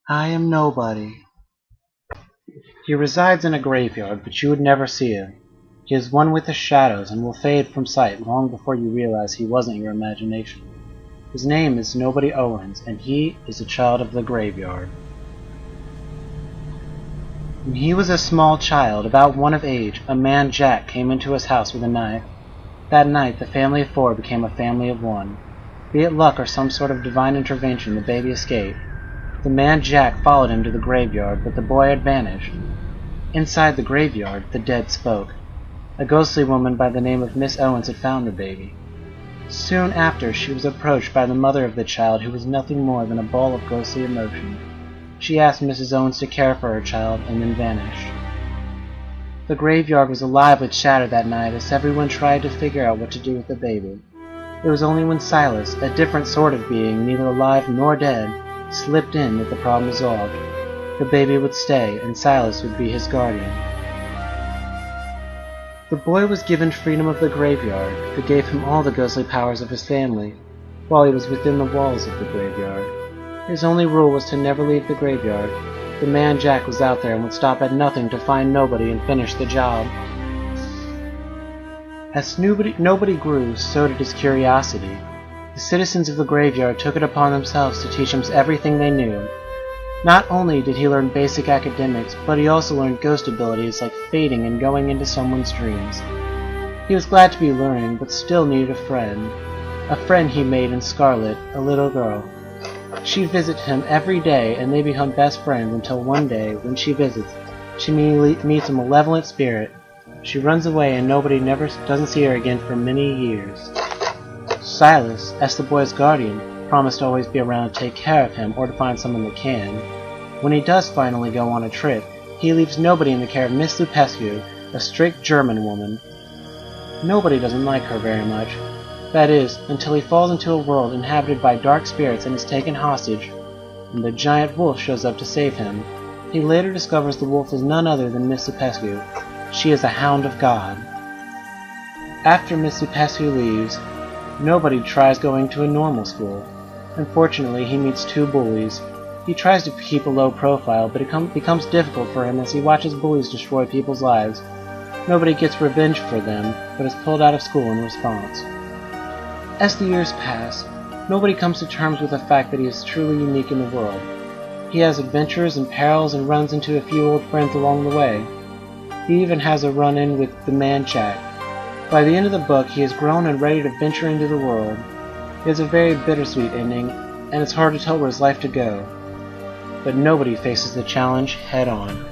I am nobody. He resides in a graveyard, but you would never see him. He is one with the shadows and will fade from sight long before you realize he wasn't your imagination. His name is Nobody Owens, and he is a child of the graveyard. When he was a small child, about 1 of age, a man Jack came into his house with a knife. That night, the family of 4 became a family of 1. Be it luck or some sort of divine intervention, the baby escaped. The man Jack followed him to the graveyard, but the boy had vanished. Inside the graveyard, the dead spoke. A ghostly woman by the name of Miss Owens had found the baby. Soon after, she was approached by the mother of the child, who was nothing more than a ball of ghostly emotion. She asked Mrs. Owens to care for her child, and then vanished. The graveyard was alive with chatter that night as everyone tried to figure out what to do with the baby. It was only when Silas, a different sort of being, neither alive nor dead, slipped in that the problem was solved. The baby would stay, and Silas would be his guardian. The boy was given freedom of the graveyard, who gave him all the ghostly powers of his family, while he was within the walls of the graveyard. His only rule was to never leave the graveyard. The man Jack was out there and would stop at nothing to find Nobody and finish the job. As Nobody grew, so did his curiosity. The citizens of the graveyard took it upon themselves to teach him everything they knew. Not only did he learn basic academics, but he also learned ghost abilities like fading and going into someone's dreams. He was glad to be learning, but still needed a friend. A friend he made in Scarlet, a little girl. She visits him every day, and they become best friends until one day, when she visits, she meets a malevolent spirit. She runs away, and Nobody doesn't see her again for many years. Silas, as the boy's guardian, promised to always be around to take care of him or to find someone that can. When he does finally go on a trip, he leaves Nobody in the care of Miss Lupescu, a strict German woman. Nobody doesn't like her very much. That is, until he falls into a world inhabited by dark spirits and is taken hostage, and the giant wolf shows up to save him. He later discovers the wolf is none other than Miss Lupescu. She is a hound of God. After Miss Lupescu leaves, Nobody tries going to a normal school. Unfortunately, he meets 2 bullies. He tries to keep a low profile, but it becomes difficult for him as he watches bullies destroy people's lives. Nobody gets revenge for them, but is pulled out of school in response. As the years pass, Nobody comes to terms with the fact that he is truly unique in the world. He has adventures and perils and runs into a few old friends along the way. He even has a run-in with the man Jack. By the end of the book, he has grown and ready to venture into the world. It is a very bittersweet ending, and it's hard to tell where his life to go. But Nobody faces the challenge head on.